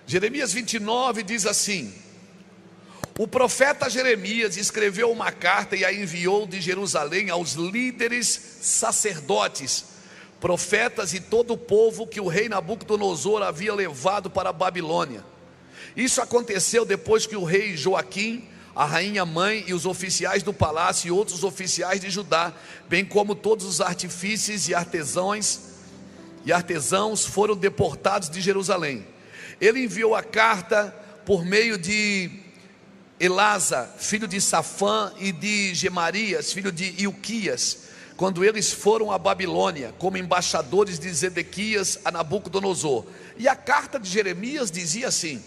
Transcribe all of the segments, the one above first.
Jeremias 29 diz assim: o profeta Jeremias escreveu uma carta e a enviou de Jerusalém aos líderes sacerdotes, profetas e todo o povo que o rei Nabucodonosor havia levado para a Babilônia. Isso aconteceu depois que o rei Joaquim, a rainha mãe e os oficiais do palácio e outros oficiais de Judá, bem como todos os artífices e artesãos foram deportados de Jerusalém. Ele enviou a carta por meio de Elasa, filho de Safã, e de Gemarias, filho de Ilquias, quando eles foram à Babilônia, como embaixadores de Zedequias a Nabucodonosor. E a carta de Jeremias dizia assim: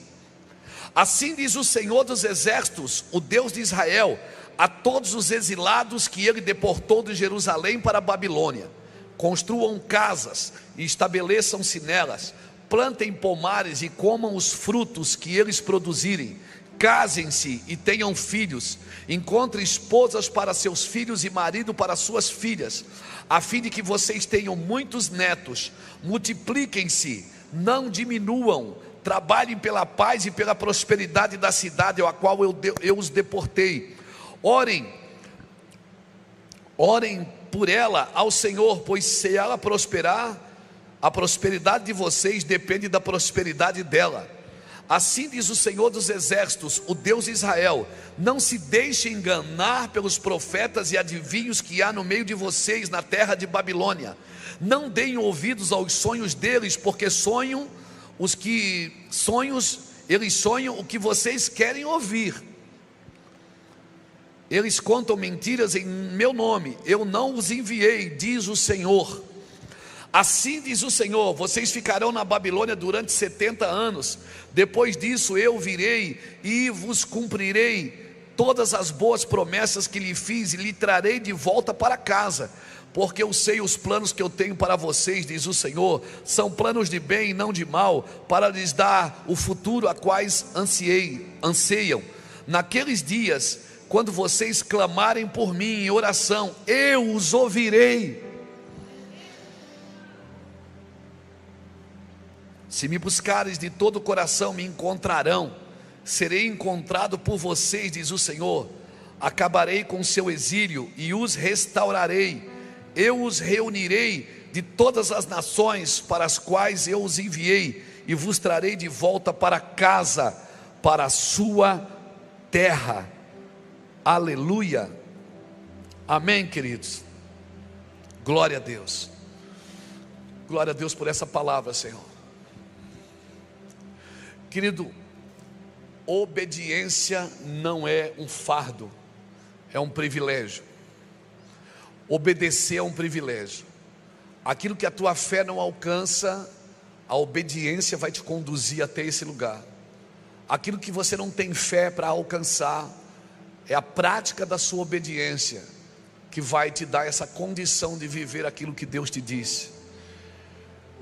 assim diz o Senhor dos exércitos, o Deus de Israel, a todos os exilados que ele deportou de Jerusalém para a Babilônia: construam casas e estabeleçam-se nelas, plantem pomares e comam os frutos que eles produzirem, casem-se e tenham filhos, encontrem esposas para seus filhos e marido para suas filhas, a fim de que vocês tenham muitos netos, multipliquem-se, não diminuam, trabalhem pela paz e pela prosperidade da cidade a qual eu os deportei. Orem por ela ao Senhor, pois se ela prosperar, a prosperidade de vocês depende da prosperidade dela. Assim diz o Senhor dos exércitos, o Deus de Israel: não se deixe enganar pelos profetas e adivinhos que há no meio de vocês na terra de Babilônia. Não deem ouvidos aos sonhos deles, porque eles sonham o que vocês querem ouvir. Eles contam mentiras em meu nome, eu não os enviei, diz o Senhor. Assim diz o Senhor: vocês ficarão na Babilônia durante 70 anos, depois disso eu virei e vos cumprirei todas as boas promessas que lhe fiz, e lhe trarei de volta para casa, porque eu sei os planos que eu tenho para vocês, diz o Senhor, são planos de bem e não de mal, para lhes dar o futuro a quais anseiam. Naqueles dias, quando vocês clamarem por mim em oração, eu os ouvirei. Se me buscares de todo o coração, me encontrarão. Serei encontrado por vocês, diz o Senhor. Acabarei com o seu exílio e os restaurarei. Eu os reunirei de todas as nações para as quais eu os enviei, e vos trarei de volta para casa, para a sua terra. Aleluia. Amém, queridos. Glória a Deus. Glória a Deus por essa palavra, Senhor. Querido, obediência não é um fardo, é um privilégio. Obedecer é um privilégio. Aquilo que a tua fé não alcança, a obediência vai te conduzir até esse lugar. Aquilo que você não tem fé para alcançar, é a prática da sua obediência que vai te dar essa condição de viver aquilo que Deus te disse.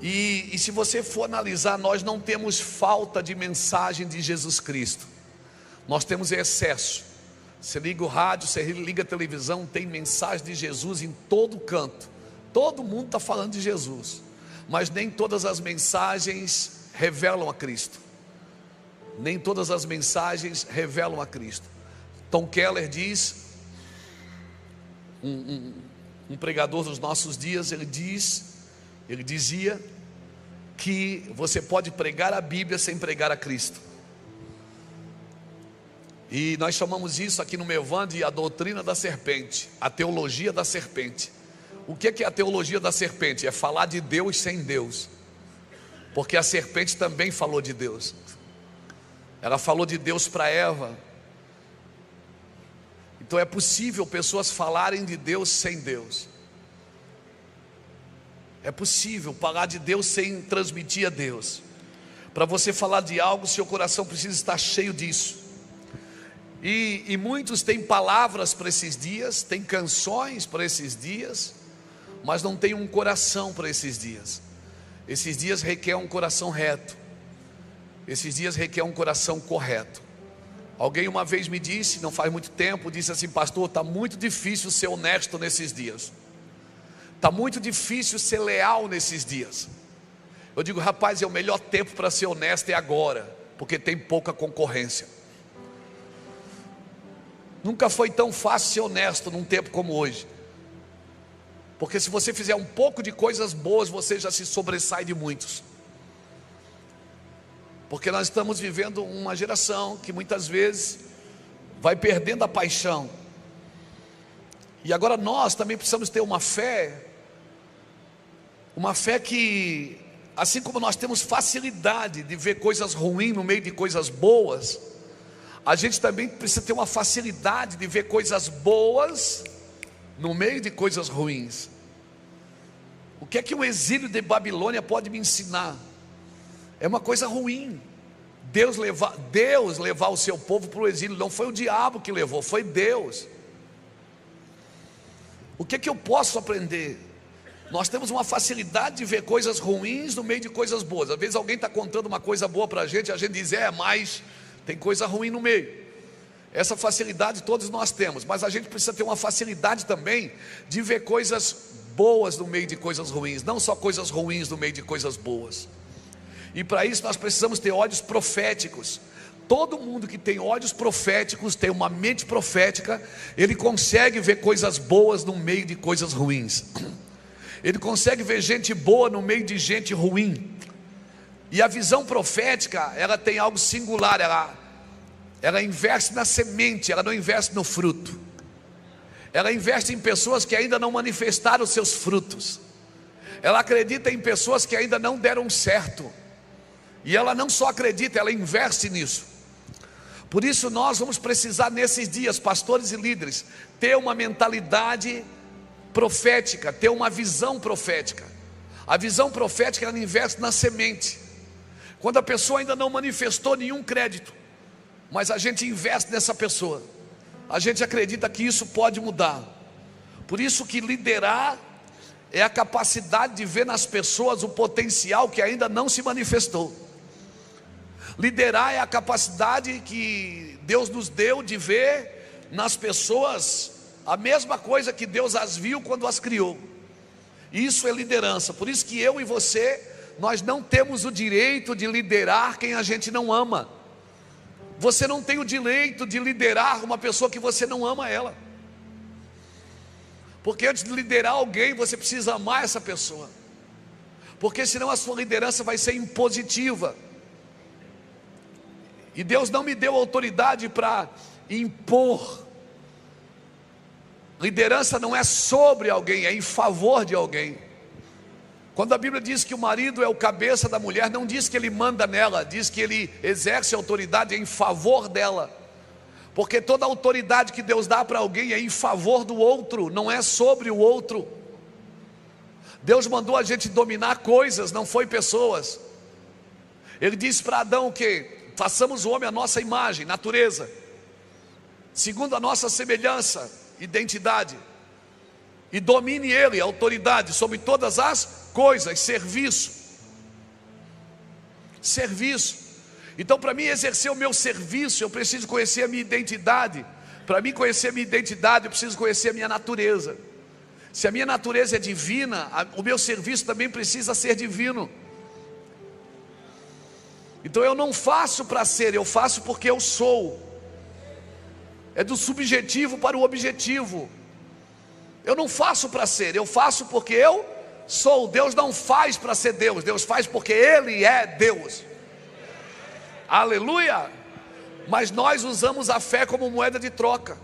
E se você for analisar, nós não temos falta de mensagem de Jesus Cristo, nós temos excesso. Você liga o rádio, você liga a televisão, tem mensagem de Jesus em todo canto. Todo mundo está falando de Jesus, mas nem todas as mensagens revelam a Cristo. Nem todas as mensagens revelam a Cristo. Tom Keller diz, um pregador dos nossos dias, ele dizia que você pode pregar a Bíblia sem pregar a Cristo. E nós chamamos isso aqui no Mevan de a doutrina da serpente, a teologia da serpente. O que é a teologia da serpente? É falar de Deus sem Deus, porque a serpente também falou de Deus. Ela falou de Deus para Eva. Então é possível pessoas falarem de Deus sem Deus. É possível falar de Deus sem transmitir a Deus. Para você falar de algo, seu coração precisa estar cheio disso. E muitos têm palavras para esses dias, têm canções para esses dias, mas não tem um coração para esses dias. Esses dias requer um coração reto. Esses dias requer um coração correto. Alguém uma vez me disse, não faz muito tempo, disse assim: pastor, está muito difícil ser honesto nesses dias. Está muito difícil ser leal nesses dias. Eu digo: rapaz, é o melhor tempo para ser honesto é agora, porque tem pouca concorrência. Nunca foi tão fácil ser honesto num tempo como hoje, porque se você fizer um pouco de coisas boas, você já se sobressai de muitos. Porque nós estamos vivendo uma geração que muitas vezes vai perdendo a paixão. E agora nós também precisamos ter uma fé que, assim como nós temos facilidade de ver coisas ruins no meio de coisas boas, a gente também precisa ter uma facilidade de ver coisas boas no meio de coisas ruins. O que é que o exílio de Babilônia pode me ensinar? É uma coisa ruim. Deus levar o seu povo para o exílio. Não foi o diabo que levou, foi Deus. O que é que eu posso aprender? Nós temos uma facilidade de ver coisas ruins no meio de coisas boas. Às vezes alguém está contando uma coisa boa para a gente diz, mas tem coisa ruim no meio. Essa facilidade todos nós temos, mas a gente precisa ter uma facilidade também de ver coisas boas no meio de coisas ruins, não só coisas ruins no meio de coisas boas. E para isso nós precisamos ter olhos proféticos. Todo mundo que tem olhos proféticos, tem uma mente profética, ele consegue ver coisas boas no meio de coisas ruins. Ele consegue ver gente boa no meio de gente ruim. E a visão profética, ela tem algo singular, ela investe na semente, ela não investe no fruto. Ela investe em pessoas que ainda não manifestaram os seus frutos. Ela acredita em pessoas que ainda não deram certo. E ela não só acredita, ela investe nisso. Por isso nós vamos precisar nesses dias, pastores e líderes, ter uma mentalidade profética, ter uma visão profética. A visão profética, ela investe na semente. Quando a pessoa ainda não manifestou nenhum crédito, mas a gente investe nessa pessoa, a gente acredita que isso pode mudar. Por isso que liderar é a capacidade de ver nas pessoas o potencial que ainda não se manifestou. Liderar é a capacidade que Deus nos deu de ver nas pessoas a mesma coisa que Deus as viu quando as criou. Isso é liderança. Por isso que eu e você, nós não temos o direito de liderar quem a gente não ama. Você não tem o direito de liderar uma pessoa que você não ama ela. Porque antes de liderar alguém, você precisa amar essa pessoa. Porque senão a sua liderança vai ser impositiva. E Deus não me deu autoridade para impor. Liderança não é sobre alguém, é em favor de alguém. Quando a Bíblia diz que o marido é o cabeça da mulher, não diz que ele manda nela, diz que ele exerce autoridade em favor dela. Porque toda autoridade que Deus dá para alguém é em favor do outro, não é sobre o outro. Deus mandou a gente dominar coisas, não foi pessoas. Ele disse para Adão o quê? Façamos o homem à nossa imagem, natureza, segundo a nossa semelhança, identidade, e domine ele, autoridade, sobre todas as coisas, serviço. Então, para mim exercer o meu serviço, eu preciso conhecer a minha identidade. Para mim conhecer a minha identidade, eu preciso conhecer a minha natureza. Se a minha natureza é divina, o meu serviço também precisa ser divino. Então eu não faço para ser, eu faço porque eu sou. É do subjetivo para o objetivo. Eu não faço para ser, eu faço porque eu sou. Deus não faz para ser Deus, Deus faz porque Ele é Deus. Aleluia! Mas nós usamos a fé como moeda de troca.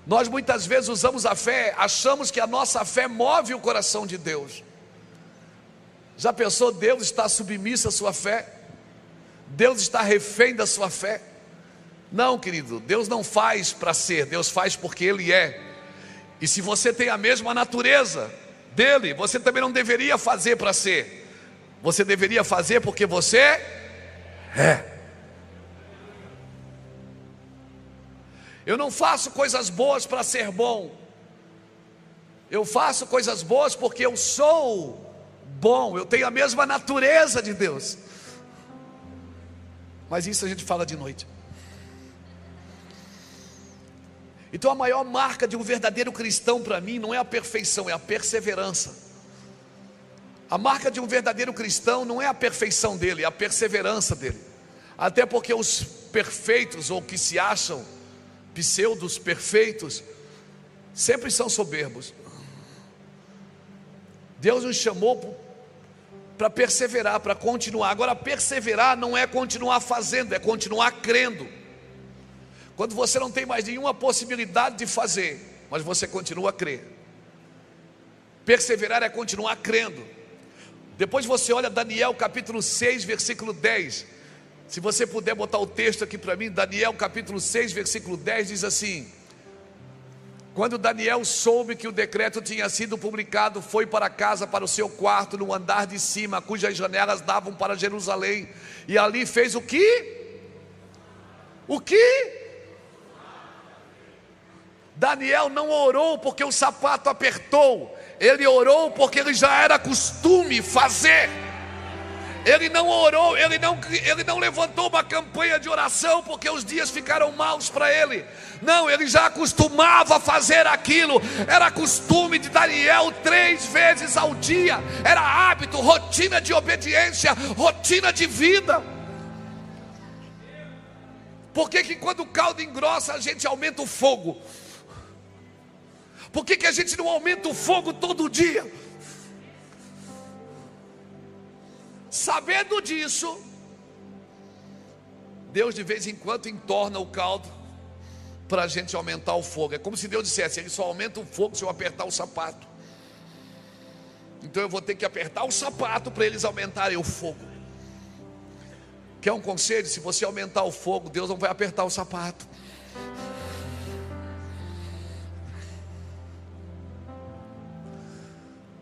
Nós muitas vezes usamos a fé, achamos que a nossa fé move o coração de Deus. Já pensou, Deus está submisso à sua fé? Deus está refém da sua fé? Não, querido, Deus não faz para ser, Deus faz porque Ele é. E se você tem a mesma natureza dele, você também não deveria fazer para ser. Você deveria fazer porque você é. Eu não faço coisas boas para ser bom. Eu faço coisas boas porque eu sou bom, eu tenho a mesma natureza de Deus. Mas isso a gente fala de noite. Então a maior marca de um verdadeiro cristão para mim não é a perfeição, é a perseverança. A marca de um verdadeiro cristão não é a perfeição dele, é a perseverança dele. Até porque os perfeitos, ou que se acham pseudos perfeitos, sempre são soberbos. Deus nos chamou para perseverar, para continuar. Agora, perseverar não é continuar fazendo, é continuar crendo. Quando você não tem mais nenhuma possibilidade de fazer, mas você continua a crer. Perseverar é continuar crendo. Depois você olha Daniel capítulo 6, versículo 10. Se você puder botar o texto aqui para mim, Daniel capítulo 6, versículo 10 diz assim: quando Daniel soube que o decreto tinha sido publicado, foi para casa, para o seu quarto, no andar de cima, cujas janelas davam para Jerusalém, e ali fez o quê? O quê? Daniel não orou porque o sapato apertou, ele orou porque ele já era costume fazer. Ele não orou, ele não levantou uma campanha de oração porque os dias ficaram maus para ele. Não, ele já acostumava a fazer aquilo. Era costume de Daniel 3 vezes ao dia. Era hábito, rotina de obediência, rotina de vida. Por que quando o caldo engrossa a gente aumenta o fogo? Por que a gente não aumenta o fogo todo dia? Sabendo disso, Deus de vez em quando entorna o caldo para a gente aumentar o fogo. É como se Deus dissesse: ele só aumenta o fogo se eu apertar o sapato. Então eu vou ter que apertar o sapato para eles aumentarem o fogo. Quer um conselho? Se você aumentar o fogo, Deus não vai apertar o sapato.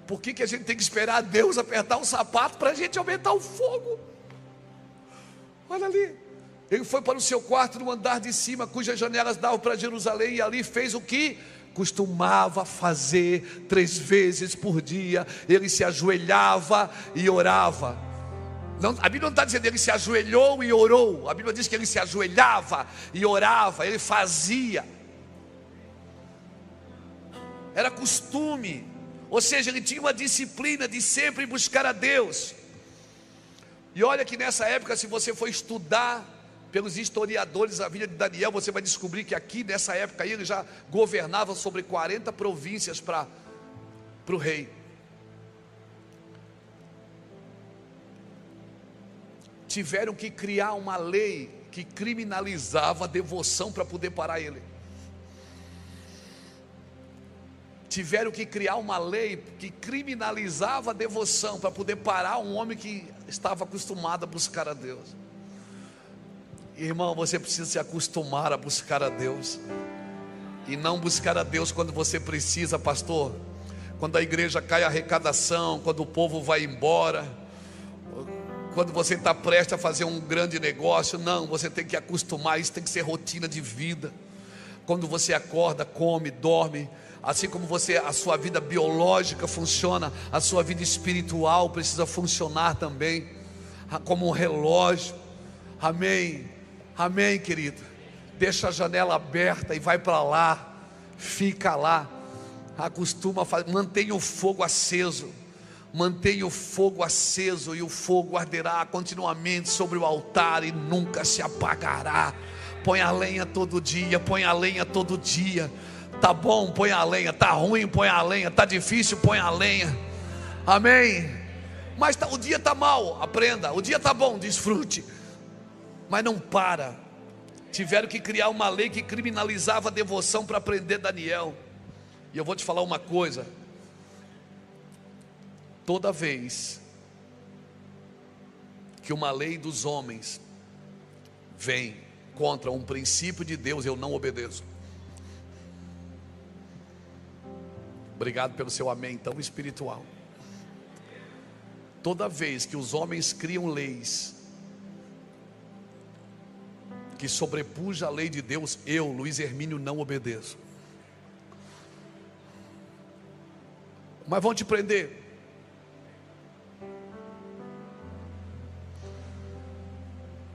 Por que a gente tem que esperar Deus apertar o sapato para a gente aumentar o fogo? Olha ali, ele foi para o seu quarto no andar de cima, cujas janelas davam para Jerusalém, e ali fez o que costumava fazer 3 vezes por dia. Ele se ajoelhava e orava. Não, a Bíblia não está dizendo ele se ajoelhou e orou. A Bíblia diz que ele se ajoelhava e orava. Ele fazia. Era costume. Ou seja, ele tinha uma disciplina de sempre buscar a Deus. E olha que nessa época, se você for estudar pelos historiadores a vida de Daniel, você vai descobrir que aqui nessa época ele já governava sobre 40 províncias para o rei. Tiveram que criar uma lei que criminalizava a devoção para poder parar ele. Tiveram que criar uma lei que criminalizava a devoção para poder parar um homem que estava acostumado a buscar a Deus. Irmão, você precisa se acostumar a buscar a Deus, e não buscar a Deus quando você precisa, pastor, quando a igreja cai a arrecadação, quando o povo vai embora, quando você está prestes a fazer um grande negócio. Não, você tem que acostumar, isso tem que ser rotina de vida. Quando você acorda, come, dorme, assim como a sua vida biológica funciona, a sua vida espiritual precisa funcionar também, como um relógio. Amém, amém, querido. Deixa a janela aberta e vai para lá, fica lá, acostuma a fazer, mantenha o fogo aceso. Mantenha o fogo aceso, e o fogo arderá continuamente sobre o altar e nunca se apagará. Põe a lenha todo dia, põe a lenha todo dia. Tá bom, põe a lenha. Tá ruim, põe a lenha. Tá difícil, põe a lenha. Amém. Mas o dia tá mal, aprenda. O dia tá bom, desfrute. Mas não para. Tiveram que criar uma lei que criminalizava a devoção para prender Daniel. E eu vou te falar uma coisa: toda vez que uma lei dos homens vem contra um princípio de Deus, eu não obedeço. Obrigado pelo seu amém tão espiritual. Toda vez que os homens criam leis que sobrepuja a lei de Deus, eu, Luiz Hermínio, não obedeço. Mas vão te prender.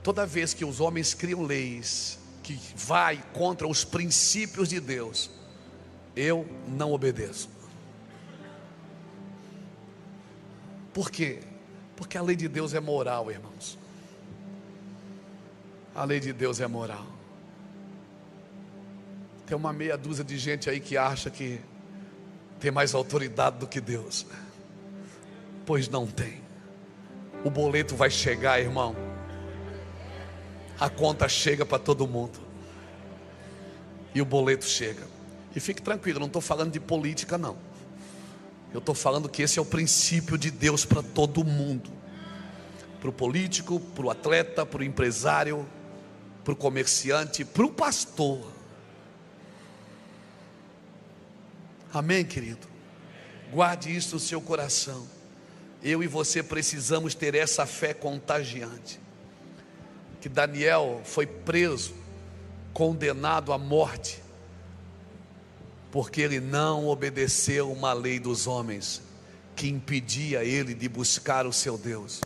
Toda vez que os homens criam leis que vai contra os princípios de Deus, eu não obedeço. Por quê? Porque a lei de Deus é moral, irmãos. A lei de Deus é moral. Tem uma meia dúzia de gente aí que acha que tem mais autoridade do que Deus. Pois não tem. O boleto vai chegar, irmão. A conta chega para todo mundo. E o boleto chega. E fique tranquilo, eu não estou falando de política não. Eu estou falando que esse é o princípio de Deus para todo mundo. Para o político, para o atleta, para o empresário, para o comerciante, para o pastor. Amém, querido? Guarde isso no seu coração. Eu e você precisamos ter essa fé contagiante. Que Daniel foi preso, condenado à morte, porque ele não obedeceu uma lei dos homens, que impedia ele de buscar o seu Deus.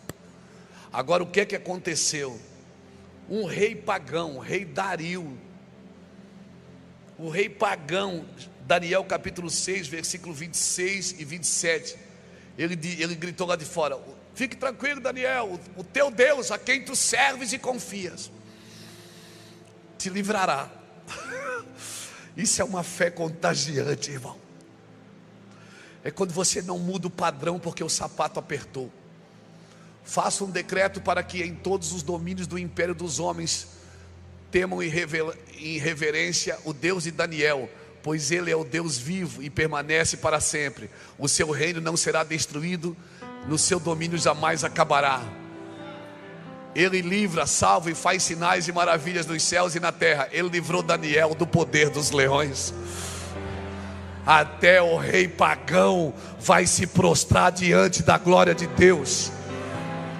Agora o que é que aconteceu? Um rei pagão, o rei Dario, o rei pagão, Daniel capítulo 6, versículo 26 e 27, ele gritou lá de fora: fique tranquilo, Daniel, o teu Deus, a quem tu serves e confias, te livrará. Isso é uma fé contagiante, irmão. É quando você não muda o padrão porque o sapato apertou. Faça um decreto para que em todos os domínios do império dos homens temam em reverência o Deus de Daniel, pois ele é o Deus vivo e permanece para sempre. O seu reino não será destruído, no seu domínio jamais acabará. Ele livra, salva e faz sinais e maravilhas nos céus e na terra. Ele livrou Daniel do poder dos leões. Até o rei pagão vai se prostrar diante da glória de Deus.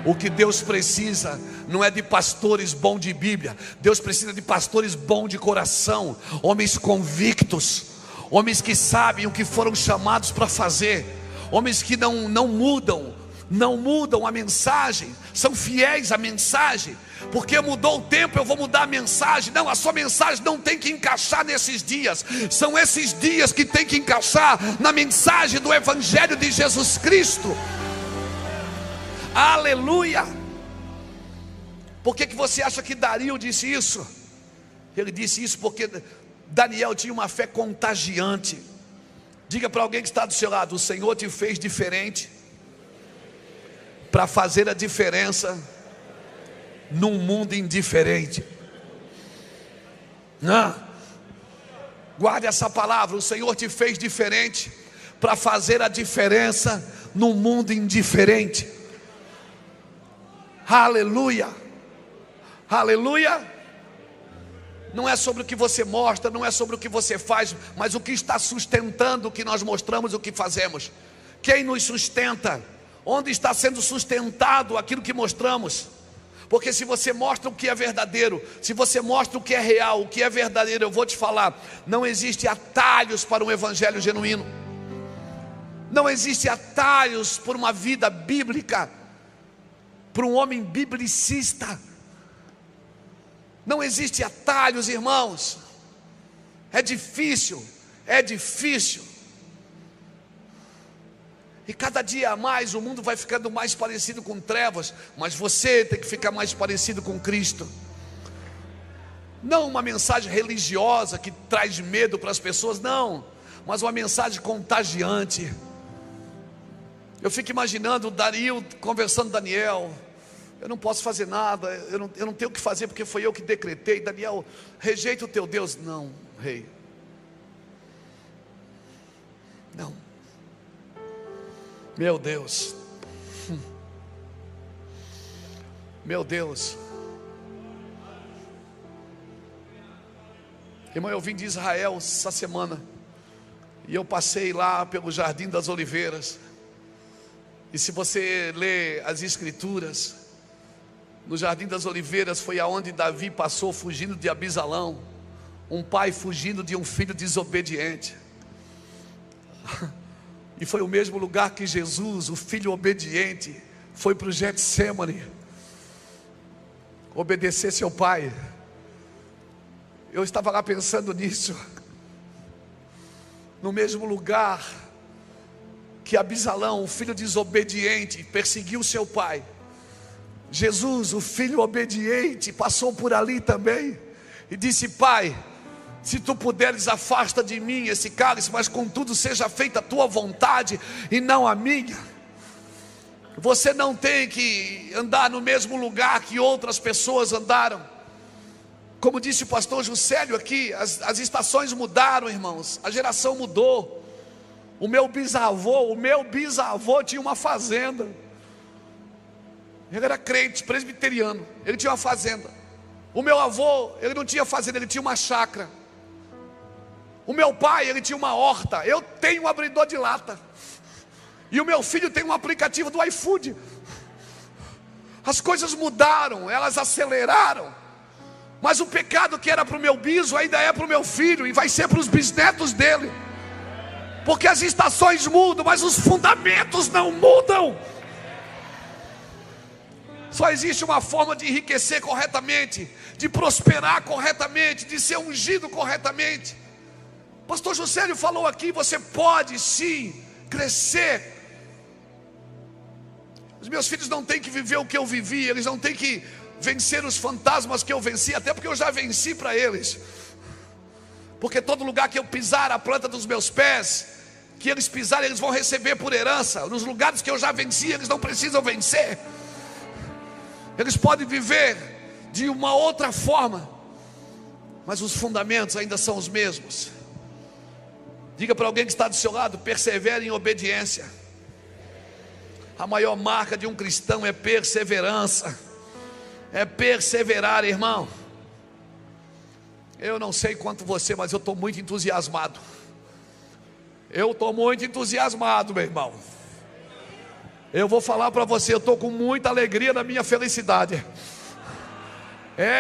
O que Deus precisa não é de pastores bons de Bíblia. Deus precisa de pastores bons de coração, homens convictos, homens que sabem o que foram chamados para fazer, homens que não mudam a mensagem, são fiéis à mensagem. Porque mudou o tempo, eu vou mudar a mensagem. Não, a sua mensagem não tem que encaixar nesses dias. São esses dias que tem que encaixar na mensagem do Evangelho de Jesus Cristo. Aleluia. Por que você acha que Dario disse isso? Ele disse isso porque Daniel tinha uma fé contagiante. Diga para alguém que está do seu lado: o Senhor te fez diferente para fazer a diferença num mundo indiferente. Guarde essa palavra: o Senhor te fez diferente para fazer a diferença num mundo indiferente. Aleluia, aleluia. Não é sobre o que você mostra, não é sobre o que você faz, mas o que está sustentando o que nós mostramos, o que fazemos. Quem nos sustenta? Onde está sendo sustentado aquilo que mostramos? Porque se você mostra o que é verdadeiro, se você mostra o que é real, o que é verdadeiro, eu vou te falar, não existe atalhos para um evangelho genuíno. Não existe atalhos por uma vida bíblica, para um homem biblicista. Não existe atalhos, irmãos. É difícil. E cada dia mais o mundo vai ficando mais parecido com trevas, mas você tem que ficar mais parecido com Cristo. Não uma mensagem religiosa que traz medo para as pessoas, não, mas uma mensagem contagiante. Eu fico imaginando o Dario conversando com Daniel: eu não posso fazer nada, eu não tenho o que fazer porque foi eu que decretei. Daniel, rejeita o teu Deus. Não, rei, não. Meu Deus, meu Deus. Irmão, eu vim de Israel essa semana, e eu passei lá pelo Jardim das Oliveiras. E se você ler as Escrituras, no Jardim das Oliveiras foi aonde Davi passou fugindo de Abisalão, um pai fugindo de um filho desobediente. E foi o mesmo lugar que Jesus, o filho obediente, foi para o Getsêmani obedecer seu pai. Eu estava lá pensando nisso. No mesmo lugar que Absalão, o filho desobediente, perseguiu seu pai, Jesus, o filho obediente, passou por ali também e disse: pai, se tu puderes, afasta de mim esse cálice, mas contudo seja feita a tua vontade e não a minha. Você não tem que andar no mesmo lugar que outras pessoas andaram. Como disse o pastor Juscelio aqui, as estações mudaram, irmãos, a geração mudou. O meu bisavô tinha uma fazenda. Ele era crente, presbiteriano, ele tinha uma fazenda. O meu avô, ele não tinha fazenda, ele tinha uma chácara. O meu pai, ele tinha uma horta. Eu tenho um abridor de lata. E o meu filho tem um aplicativo do iFood. As coisas mudaram, elas aceleraram. Mas o pecado que era para o meu biso ainda é para o meu filho, e vai ser para os bisnetos dele. Porque as estações mudam, mas os fundamentos não mudam. Só existe uma forma de enriquecer corretamente, de prosperar corretamente, de ser ungido corretamente. Pastor Juscelio falou aqui: você pode sim crescer. Os meus filhos não têm que viver o que eu vivi, eles não têm que vencer os fantasmas que eu venci, até porque eu já venci para eles. Porque todo lugar que eu pisar, a planta dos meus pés, que eles pisarem, eles vão receber por herança. Nos lugares que eu já venci, eles não precisam vencer. Eles podem viver de uma outra forma, mas os fundamentos ainda são os mesmos. Diga para alguém que está do seu lado: persevere em obediência. A maior marca de um cristão é perseverança. É perseverar, irmão. Eu não sei quanto você, mas eu estou muito entusiasmado. Eu estou muito entusiasmado, meu irmão. Eu vou falar para você, eu estou com muita alegria na minha felicidade.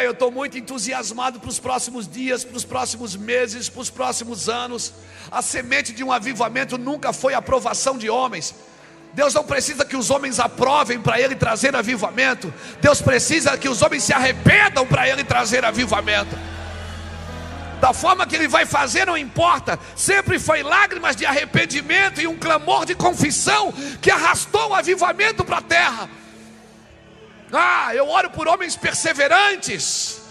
Eu estou muito entusiasmado para os próximos dias, para os próximos meses, para os próximos anos. A semente de um avivamento nunca foi a aprovação de homens. Deus não precisa que os homens aprovem para Ele trazer avivamento. Deus precisa que os homens se arrependam para Ele trazer avivamento. Da forma que Ele vai fazer não importa. Sempre foi lágrimas de arrependimento e um clamor de confissão que arrastou o avivamento para a terra. Eu oro por homens perseverantes,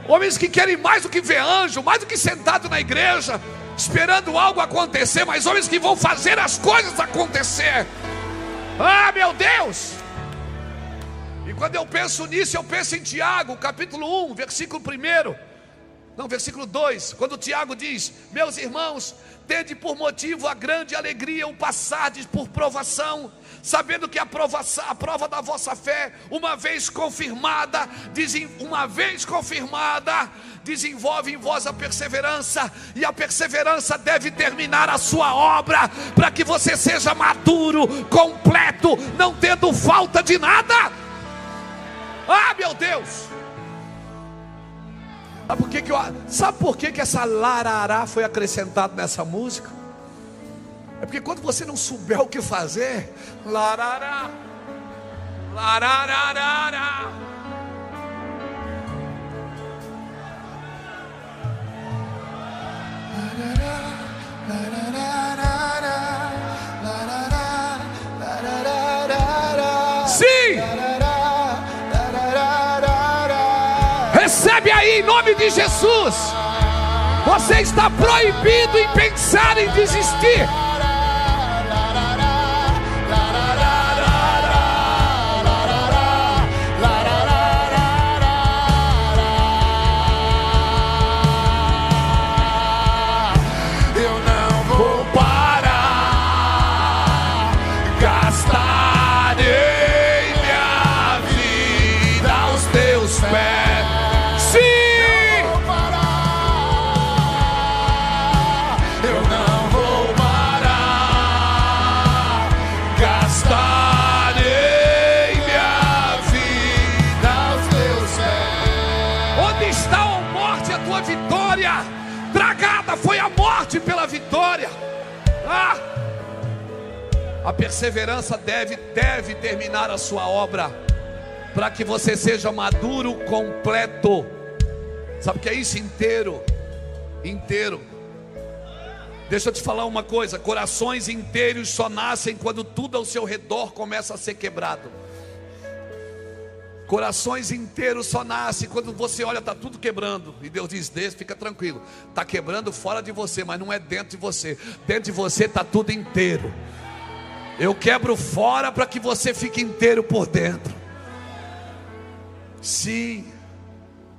homens que querem mais do que ver anjo, mais do que sentado na igreja esperando algo acontecer, mas homens que vão fazer as coisas acontecer. Meu Deus! E quando eu penso nisso, eu penso em Tiago, capítulo 1, versículo 2, quando Tiago diz: meus irmãos, tende por motivo a grande alegria o passardes por provação, sabendo que a prova da vossa fé, uma vez confirmada, desenvolve em vós a perseverança, e a perseverança deve terminar a sua obra, para que você seja maduro, completo, não tendo falta de nada. Meu Deus! Sabe por que essa larará foi acrescentado nessa música? É porque quando você não souber o que fazer, larará, larararará. Sim! Recebe aí em nome de Jesus. Você está proibido em pensar em desistir. Pela vitória. A perseverança deve terminar a sua obra, para que você seja maduro, completo. Sabe o que é isso? Inteiro. Deixa eu te falar uma coisa: corações inteiros só nascem quando tudo ao seu redor começa a ser quebrado. Corações inteiros só nascem quando você olha, está tudo quebrando, e Deus diz: fica tranquilo, está quebrando fora de você, mas não é dentro de você. Dentro de você está tudo inteiro. Eu quebro fora para que você fique inteiro por dentro. Sim,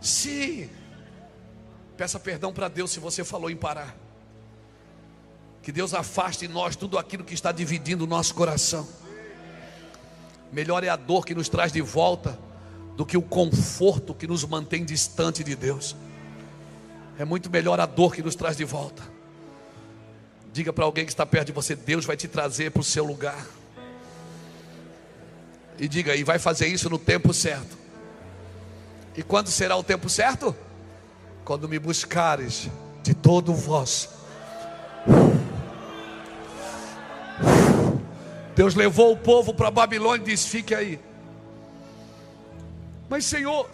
sim. Peça perdão para Deus se você falou em parar. Que Deus afaste em nós tudo aquilo que está dividindo o nosso coração. Melhor é a dor que nos traz de volta do que o conforto que nos mantém distante de Deus. É muito melhor a dor que nos traz de volta. Diga para alguém que está perto de você: Deus vai te trazer para o seu lugar. E diga: e vai fazer isso no tempo certo. E quando será o tempo certo? Quando me buscares de todo o vosso. Deus levou o povo para Babilônia e disse: fique aí. Mas Senhor,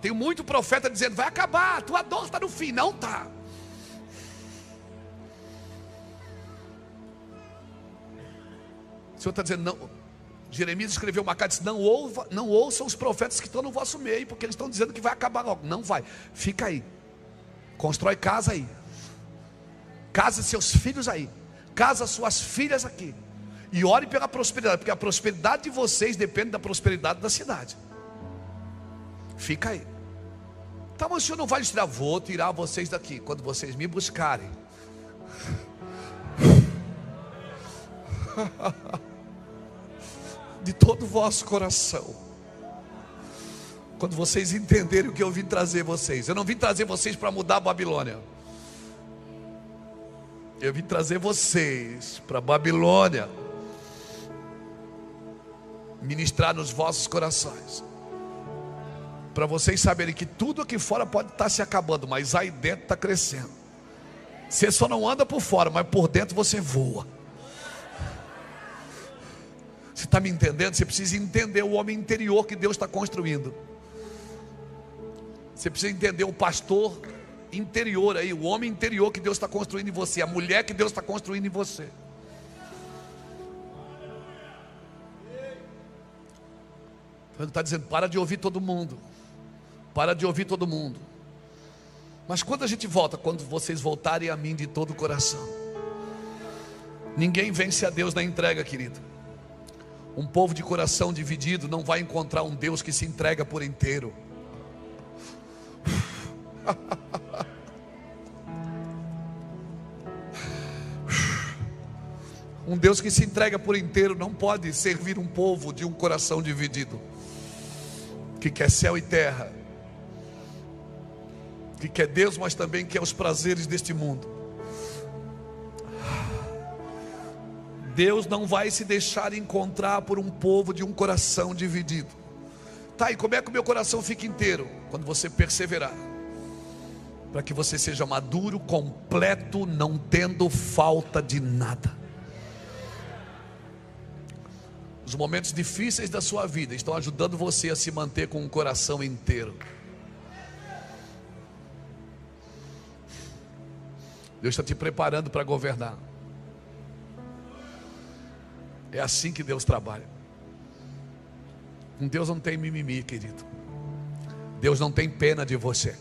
tem muito profeta dizendo: vai acabar, tua dor está no fim. Não está. O Senhor está dizendo: não. Jeremias escreveu uma carta e disse: não ouçam os profetas que estão no vosso meio, porque eles estão dizendo que vai acabar logo. Não vai, fica aí. Constrói casa aí. Casa seus filhos aí. Casa suas filhas aqui. E ore pela prosperidade, porque a prosperidade de vocês depende da prosperidade da cidade. Fica aí. Tá, mas o Senhor não vai tirar? Vou tirar vocês daqui quando vocês me buscarem. De todo o vosso coração. Quando vocês entenderem o que eu vim trazer vocês. Eu não vim trazer vocês para mudar a Babilônia. Eu vim trazer vocês para a Babilônia. Ministrar nos vossos corações. Para vocês saberem que tudo aqui fora pode estar se acabando, mas aí dentro está crescendo. Você só não anda por fora, mas por dentro você voa. Você está me entendendo? Você precisa entender o homem interior que Deus está construindo. Você precisa entender o pastor interior aí, o homem interior que Deus está construindo em você, a mulher que Deus está construindo em você. Ele está dizendo: para de ouvir todo mundo. Para de ouvir todo mundo. Mas quando a gente volta? Quando vocês voltarem a mim de todo o coração. Ninguém vence a Deus na entrega, querido. Um povo de coração dividido não vai encontrar um Deus que se entrega por inteiro. Um Deus que se entrega por inteiro não pode servir um povo de um coração dividido, que quer céu e terra, que quer Deus, mas também quer os prazeres deste mundo. Deus não vai se deixar encontrar por um povo de um coração dividido. Tá, e como é que o meu coração fica inteiro? Quando você perseverar, para que você seja maduro, completo, não tendo falta de nada. Os momentos difíceis da sua vida estão ajudando você a se manter com um coração inteiro. Deus está te preparando para governar. É assim que Deus trabalha. Com Deus não tem mimimi, querido. Deus não tem pena de você.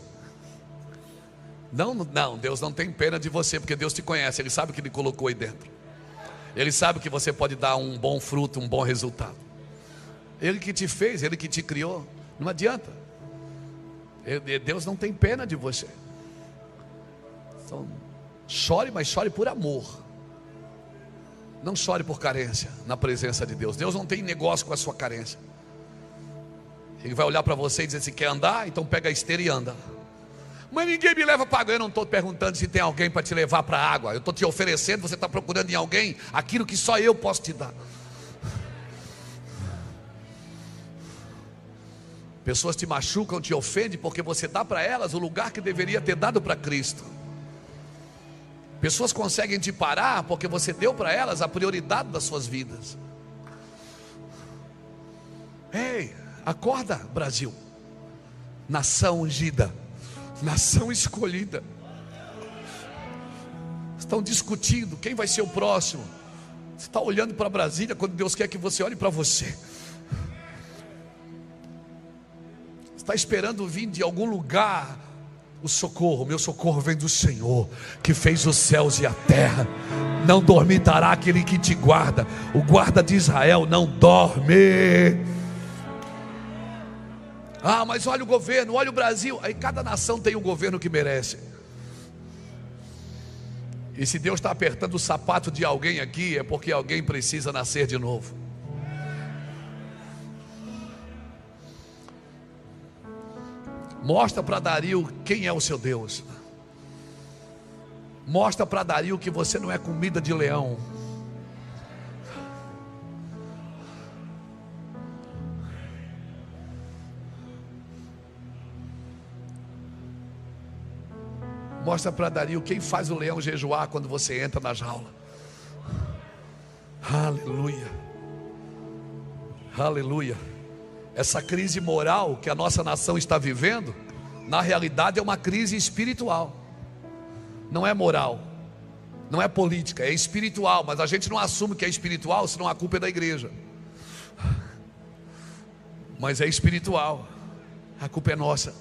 Não, Deus não tem pena de você, porque Deus te conhece. Ele sabe o que Ele colocou aí dentro. Ele sabe que você pode dar um bom fruto, um bom resultado. Ele que te fez, Ele que te criou. Não adianta. Deus não tem pena de você. Então, chore, mas chore por amor. Não chore por carência na presença de Deus. Deus não tem negócio com a sua carência. Ele vai olhar para você e dizer: se quer andar, então pega a esteira e anda. Mas ninguém me leva para água. Eu não estou perguntando se tem alguém para te levar para a água. Eu estou te oferecendo, você está procurando em alguém aquilo que só eu posso te dar. Pessoas te machucam, te ofendem, porque você dá para elas o lugar que deveria ter dado para Cristo. Pessoas conseguem te parar porque você deu para elas a prioridade das suas vidas. Ei, acorda, Brasil. Nação ungida, nação escolhida. estão discutindo quem vai ser o próximo. Você está olhando para Brasília quando Deus quer que você olhe para você. Está esperando vir de algum lugar o socorro. Meu socorro vem do Senhor, que fez os céus e a terra. Não dormitará aquele que te guarda. O guarda de Israel não dorme. Ah, mas olha o governo, olha o Brasil. Aí cada nação tem o governo que merece. E se Deus está apertando o sapato de alguém aqui, é porque alguém precisa nascer de novo. Mostra para Dario quem é o seu Deus. Mostra para Dario que você não é comida de leão. Mostra para Dario quem faz o leão jejuar quando você entra na jaula. Aleluia. Aleluia. Essa crise moral que a nossa nação está vivendo, na realidade é uma crise espiritual. Não é moral, não é política, é espiritual. Mas a gente não assume que é espiritual, senão a culpa é da igreja. Mas é espiritual, a culpa é nossa.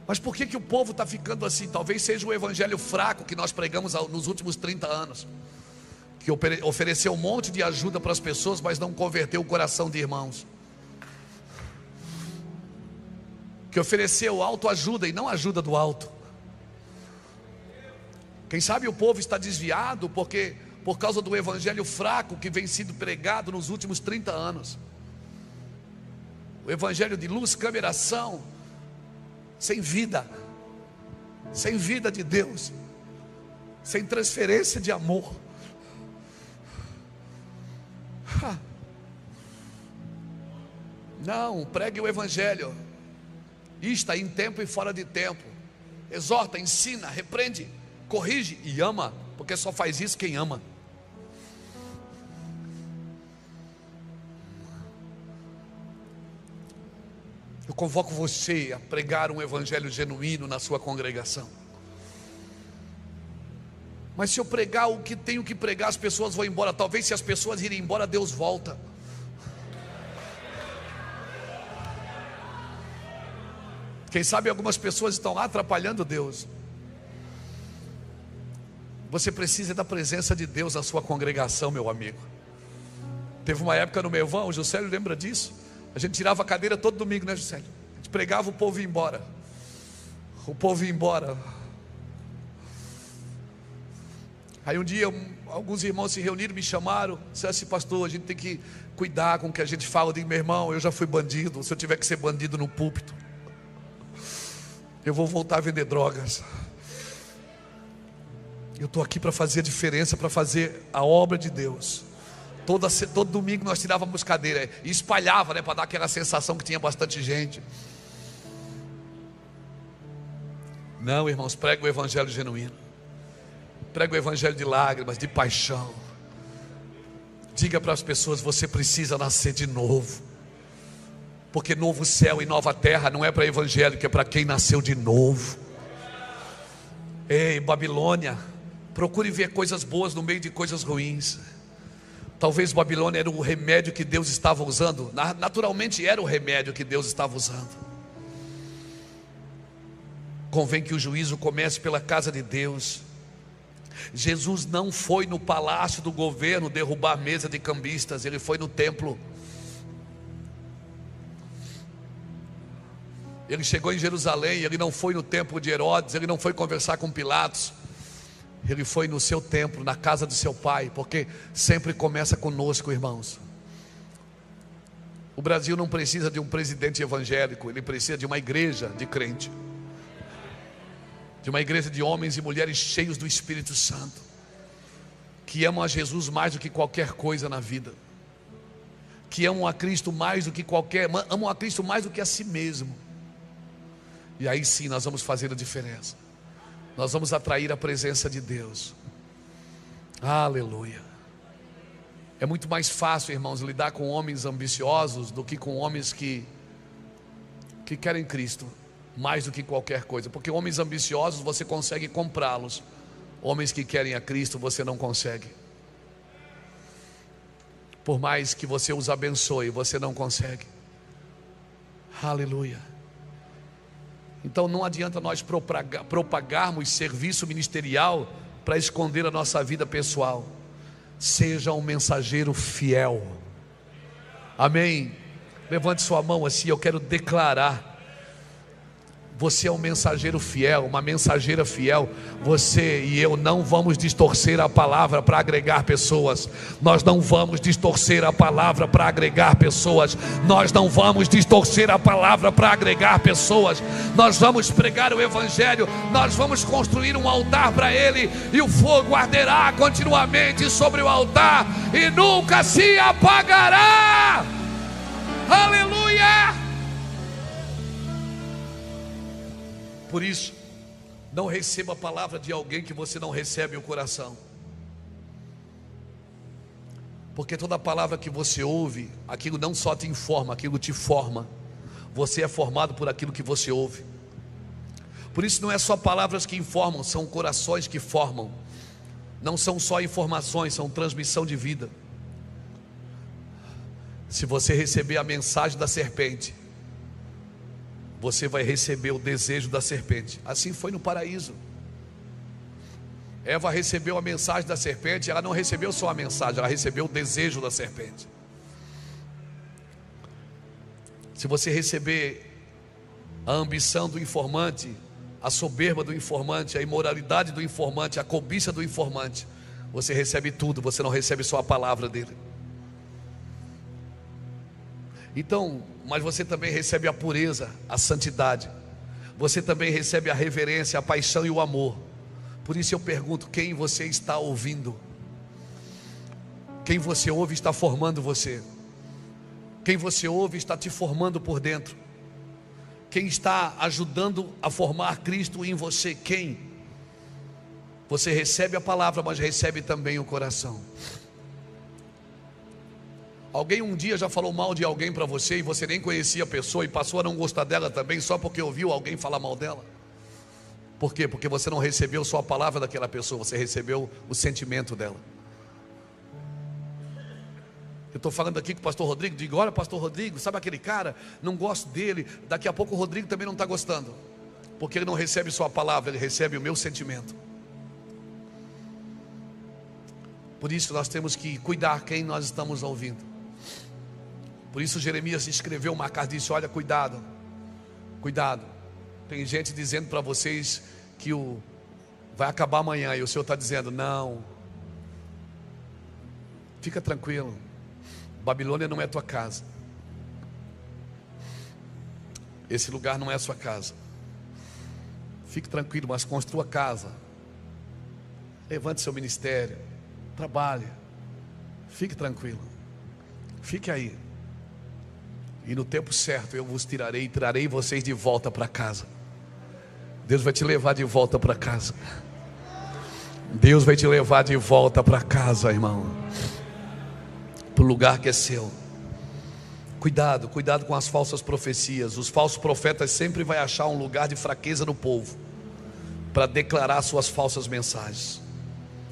Mas por que o povo está ficando assim? Talvez seja o evangelho fraco que nós pregamos nos últimos 30 anos, que ofereceu um monte de ajuda para as pessoas, mas não converteu o coração de irmãos, que ofereceu autoajuda e não ajuda do alto. Quem sabe o povo está desviado porque por causa do evangelho fraco que vem sido pregado nos últimos 30 anos. O evangelho de luz, câmera, ação, sem vida de Deus, sem transferência de amor. Não, pregue o evangelho. Está em tempo e fora de tempo. Exorta, ensina, repreende, corrige e ama, porque só faz isso quem ama. Eu convoco você a pregar um evangelho genuíno na sua congregação. Mas se eu pregar o que tenho que pregar, as pessoas vão embora. Talvez se as pessoas irem embora, Deus volta. Quem sabe algumas pessoas estão lá atrapalhando Deus. Você precisa da presença de Deus na sua congregação, meu amigo. Teve uma época no Mevão, o Juscelio lembra disso? A gente tirava a cadeira todo domingo, né, Juscelio? A gente pregava, o povo ia embora. O povo ia embora. Aí um dia alguns irmãos se reuniram, me chamaram, disseram assim: pastor, a gente tem que cuidar com o que a gente fala. Eu digo: meu irmão, eu já fui bandido. Se eu tiver que ser bandido no púlpito, eu vou voltar a vender drogas. Eu estou aqui para fazer a diferença, para fazer a obra de Deus. Todo domingo nós tirávamos cadeira e espalhava, né, para dar aquela sensação que tinha bastante gente. Não, irmãos, prega o evangelho genuíno. Prega o evangelho de lágrimas, de paixão. Diga para as pessoas: você precisa nascer de novo. Porque novo céu e nova terra não é para evangélico, é para quem nasceu de novo. Ei, Babilônia, procure ver coisas boas no meio de coisas ruins. Talvez Babilônia era o remédio que Deus estava usando. Naturalmente era o remédio que Deus estava usando. Convém que o juízo comece pela casa de Deus. Jesus não foi no palácio do governo derrubar a mesa de cambistas. Ele foi no templo. Ele chegou em Jerusalém. Ele não foi no templo de Herodes. Ele não foi conversar com Pilatos. Ele foi no seu templo, na casa do seu pai. Porque sempre começa conosco, irmãos. O Brasil não precisa de um presidente evangélico. Ele precisa de uma igreja de crente, de uma igreja de homens e mulheres cheios do Espírito Santo, que amam a Jesus mais do que qualquer coisa na vida, que amam a Cristo mais do que amam a Cristo mais do que a si mesmo. E aí sim nós vamos fazer a diferença. Nós vamos atrair a presença de Deus. Aleluia. É muito mais fácil, irmãos, lidar com homens ambiciosos do que com homens que querem Cristo mais do que qualquer coisa. Porque homens ambiciosos você consegue comprá-los Homens que querem a Cristo, você não consegue. Por mais que você os abençoe, você não consegue. Aleluia. Então não adianta nós propagarmos serviço ministerial para esconder a nossa vida pessoal. Seja um mensageiro fiel. Amém. Levante sua mão assim, eu quero declarar: você é um mensageiro fiel, uma mensageira fiel. Você e eu não vamos distorcer a palavra para agregar pessoas. Nós não vamos distorcer a palavra para agregar pessoas. Nós não vamos distorcer a palavra para agregar pessoas. Nós vamos pregar o Evangelho. Nós vamos construir um altar para Ele, e o fogo arderá continuamente sobre o altar e nunca se apagará. Aleluia! Por isso, não receba a palavra de alguém que você não recebe o coração. Porque toda palavra que você ouve, aquilo não só te informa, aquilo te forma. Você é formado por aquilo que você ouve. Por isso não é só palavras que informam, são corações que formam. Não são só informações, são transmissão de vida. Se você receber a mensagem da serpente, você vai receber o desejo da serpente. Assim foi no paraíso. Eva recebeu a mensagem da serpente. Ela não recebeu só a mensagem, ela recebeu o desejo da serpente. Se você receber a ambição do informante, a soberba do informante, a imoralidade do informante, a cobiça do informante, você recebe tudo, você não recebe só a palavra dele. Então, mas você também recebe a pureza, a santidade. Você também recebe a reverência, a paixão e o amor. Por isso eu pergunto: quem você está ouvindo? Quem você ouve está formando você. Quem você ouve está te formando por dentro. Quem está ajudando a formar Cristo em você? Quem? Você recebe a palavra, mas recebe também o coração. Alguém um dia já falou mal de alguém para você e você nem conhecia a pessoa e passou a não gostar dela também só porque ouviu alguém falar mal dela? Por quê? Porque você não recebeu só a palavra daquela pessoa, você recebeu o sentimento dela. Eu estou falando aqui com o pastor Rodrigo, digo: olha, pastor Rodrigo, sabe aquele cara? Não gosto dele. Daqui a pouco o Rodrigo também não está gostando, porque ele não recebe só a palavra, ele recebe o meu sentimento. Por isso nós temos que cuidar quem nós estamos ouvindo. Por isso Jeremias escreveu uma carta e disse: olha, cuidado, cuidado. Tem gente dizendo para vocês que vai acabar amanhã, e o Senhor está dizendo: não, fica tranquilo, Babilônia não é tua casa. Esse lugar não é a sua casa. Fique tranquilo, mas construa casa. Levante seu ministério, trabalhe, fique tranquilo, fique aí. E no tempo certo eu vos tirarei e trarei vocês de volta para casa. Deus vai te levar de volta para casa. Deus vai te levar de volta para casa, irmão, para o lugar que é seu. Cuidado, cuidado com as falsas profecias. Os falsos profetas sempre vão achar um lugar de fraqueza no povo para declarar suas falsas mensagens.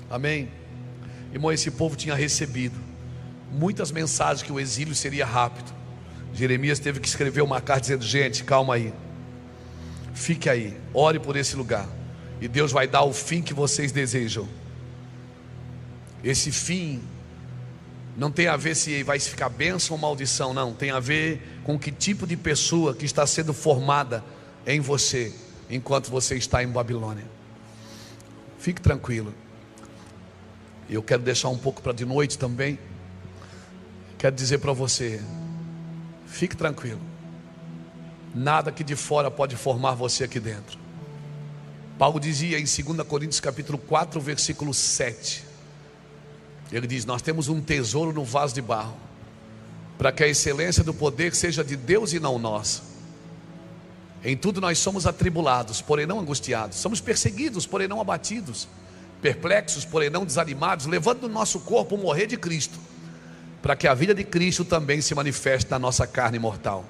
Amém? Irmão, esse povo tinha recebido muitas mensagens que o exílio seria rápido. Jeremias teve que escrever uma carta dizendo: gente, calma aí, fique aí, ore por esse lugar, e Deus vai dar o fim que vocês desejam. Esse fim não tem a ver se vai ficar bênção ou maldição, não. Tem a ver com que tipo de pessoa que está sendo formada em você enquanto você está em Babilônia. Fique tranquilo. Eu quero deixar um pouco para de noite também. Quero dizer para você: fique tranquilo. Nada que de fora pode formar você aqui dentro. Paulo dizia em 2 Coríntios capítulo 4, versículo 7. Ele diz: nós temos um tesouro no vaso de barro, para que a excelência do poder seja de Deus e não nossa. Em tudo nós somos atribulados, porém não angustiados. Somos perseguidos, porém não abatidos. Perplexos, porém não desanimados, levando no nosso corpo o morrer de Cristo, para que a vida de Cristo também se manifeste na nossa carne mortal.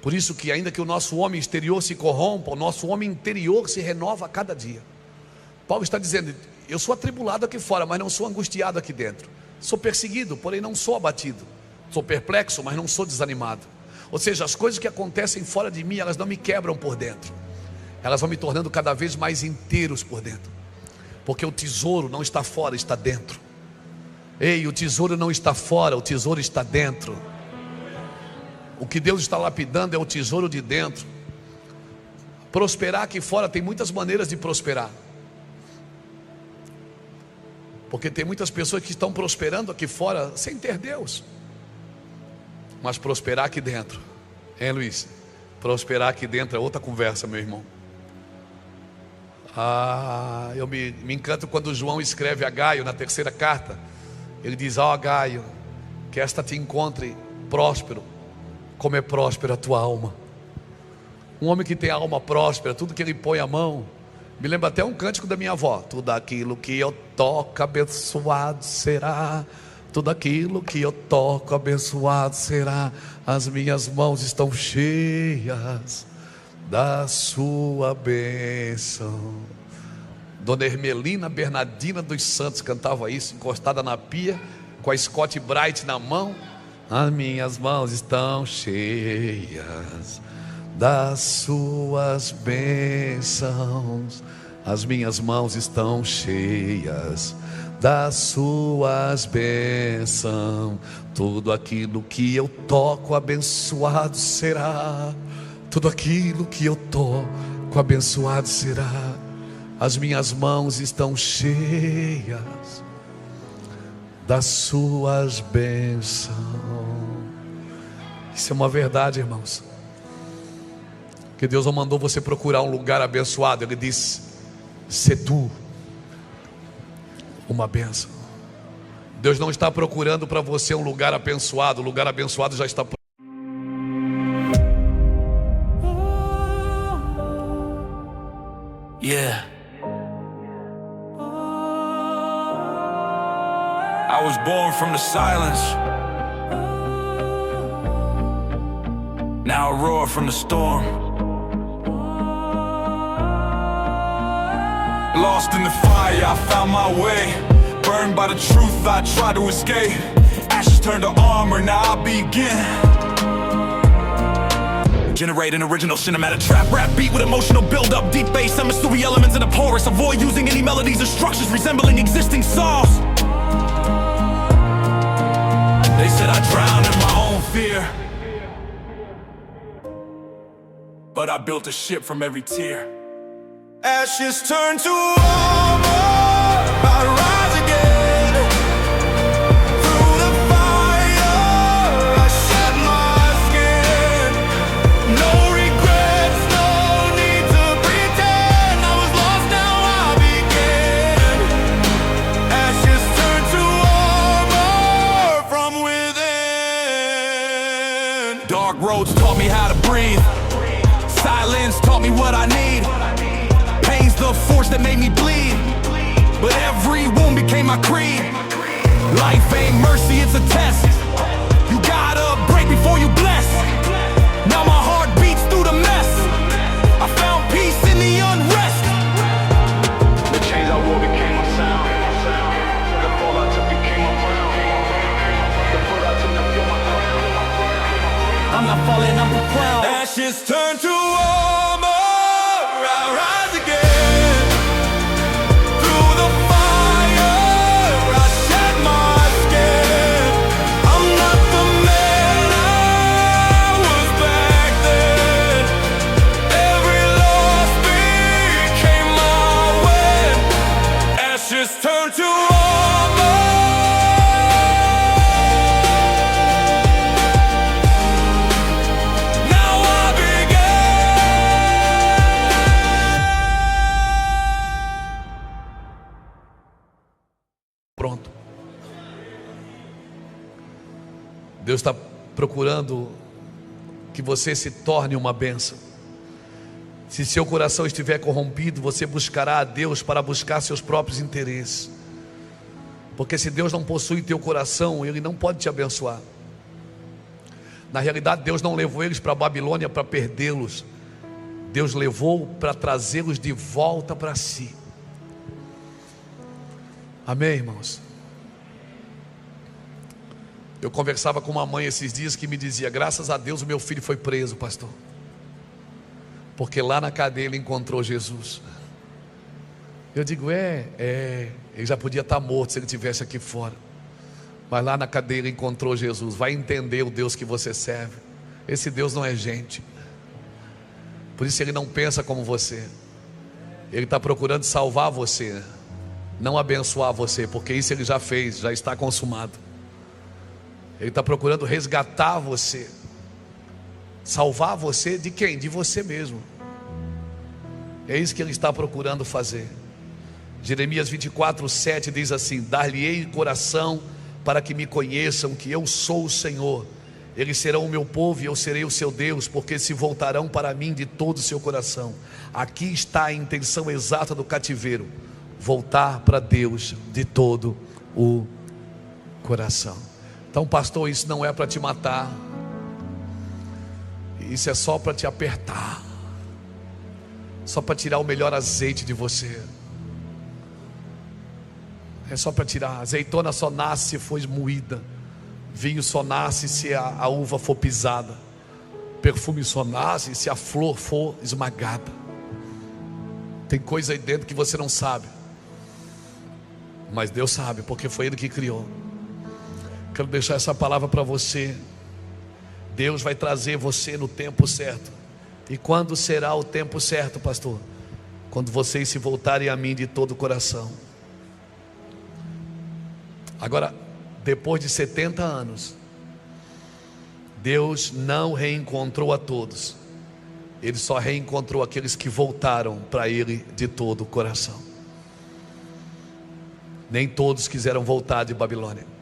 Por isso que ainda que o nosso homem exterior se corrompa, o nosso homem interior se renova a cada dia. Paulo está dizendo: eu sou atribulado aqui fora, mas não sou angustiado aqui dentro. Sou perseguido, porém não sou abatido. Sou perplexo, mas não sou desanimado. Ou seja, as coisas que acontecem fora de mim, elas não me quebram por dentro. Elas vão me tornando cada vez mais inteiros por dentro. Porque o tesouro não está fora, está dentro. Ei, o tesouro não está fora, o tesouro está dentro. O que Deus está lapidando é o tesouro de dentro. Prosperar aqui fora, tem muitas maneiras de prosperar. Porque tem muitas pessoas que estão prosperando aqui fora sem ter Deus. Mas prosperar aqui dentro, hein, Luiz? Prosperar aqui dentro é outra conversa, meu irmão. Eu me encanto quando João escreve a Gaio na terceira carta. Ele diz: ó Gaio, que esta te encontre próspero, como é próspera a tua alma. Um homem que tem a alma próspera, tudo que ele põe a mão, me lembra até um cântico da minha avó: tudo aquilo que eu toco abençoado será. Tudo aquilo que eu toco abençoado será. As minhas mãos estão cheias da sua bênção. Dona Hermelina Bernardina dos Santos cantava isso, encostada na pia, com a Scott Bright na mão. As minhas mãos estão cheias das suas bênçãos. As minhas mãos estão cheias das suas bênçãos. Tudo aquilo que eu toco abençoado será. Tudo aquilo que eu toco abençoado será. As minhas mãos estão cheias das suas bênçãos. Isso é uma verdade, irmãos. Que Deus não mandou você procurar um lugar abençoado. Ele disse: sê tu uma bênção. Deus não está procurando para você um lugar abençoado. O lugar abençoado já está pronto. Yeah. I was born from the silence. Now I roar from the storm. Lost in the fire, I found my way. Burned by the truth, I tried to escape. Ashes turned to armor, now I begin. Generate an original cinematic trap rap beat with emotional build-up, deep bass, some mystery elements in the chorus. Avoid using any melodies or structures resembling existing songs. They said I drowned in my own fear, but I built a ship from every tear. Ashes turn to armor, I rise again. Through the fire, I shed my skin. No regrets, no need to pretend. I was lost, now I begin. Ashes turn to armor from within. Dark roads taught me how to breathe. Silence taught me what I need. Pain's the force that made me bleed, but every wound became my creed. Life ain't mercy, it's a test. You gotta break before you bless. Now my heart beats through the mess. I found peace in the unrest. The chains I wore became my sound. The fall I took became my crown. The foot I took to feel my crown. I'm not falling, I'm the crown. Ashes turn to armor, I rise again. Through the fire, I shed my skin. I'm not the man I was back then. Every loss became my win. Ashes turn to armor. Now I Pronto. Deus está procurando que você se torne uma bênção. Se seu coração estiver corrompido, você buscará a Deus para buscar seus próprios interesses. Porque se Deus não possui teu coração, Ele não pode te abençoar. Na realidade, Deus não levou eles para a Babilônia para perdê-los. Deus levou para trazê-los de volta para si. Amém, irmãos? Eu conversava com uma mãe esses dias que me dizia: graças a Deus o meu filho foi preso, pastor, porque lá na cadeia ele encontrou Jesus. Eu digo, ele já podia estar morto se ele estivesse aqui fora, mas lá na cadeia ele encontrou Jesus. Vai entender o Deus que você serve. Esse Deus não é gente, por isso ele não pensa como você. Ele está procurando salvar você, não abençoar você, porque isso ele já fez, já está consumado. Ele está procurando resgatar você, salvar você de quem? De você mesmo. É isso que ele está procurando fazer. Jeremias 24:7 diz assim: dar-lhe-ei coração para que me conheçam que eu sou o Senhor. Eles serão o meu povo e eu serei o seu Deus, porque se voltarão para mim de todo o seu coração. Aqui está a intenção exata do cativeiro: voltar para Deus de todo o coração. Então, pastor, isso não é para te matar, isso é só para te apertar, só para tirar o melhor azeite de você. É só para tirar. Azeitona só nasce se for moída, vinho só nasce se a uva for pisada, perfume só nasce se a flor for esmagada. Tem coisa aí dentro que você não sabe, mas Deus sabe, porque foi Ele que criou. Quero deixar essa palavra para você. Deus vai trazer você no tempo certo. E quando será o tempo certo, pastor? Quando vocês se voltarem a mim de todo o coração. Agora, depois de 70 anos, Deus não reencontrou a todos. Ele só reencontrou aqueles que voltaram para Ele de todo o coração. Nem todos quiseram voltar de Babilônia,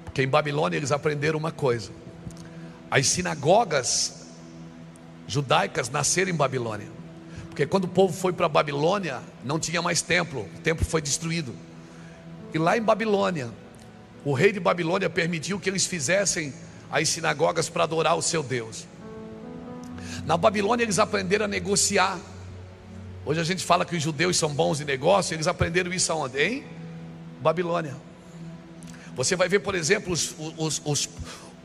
porque em Babilônia eles aprenderam uma coisa: as sinagogas judaicas nasceram em Babilônia. Porque quando o povo foi para Babilônia, não tinha mais templo, o templo foi destruído. E lá em Babilônia, o rei de Babilônia permitiu que eles fizessem as sinagogas para adorar o seu Deus. Na Babilônia eles aprenderam a negociar. Hoje a gente fala que os judeus são bons em negócio. Eles aprenderam isso aonde? Em Babilônia. Você vai ver, por exemplo,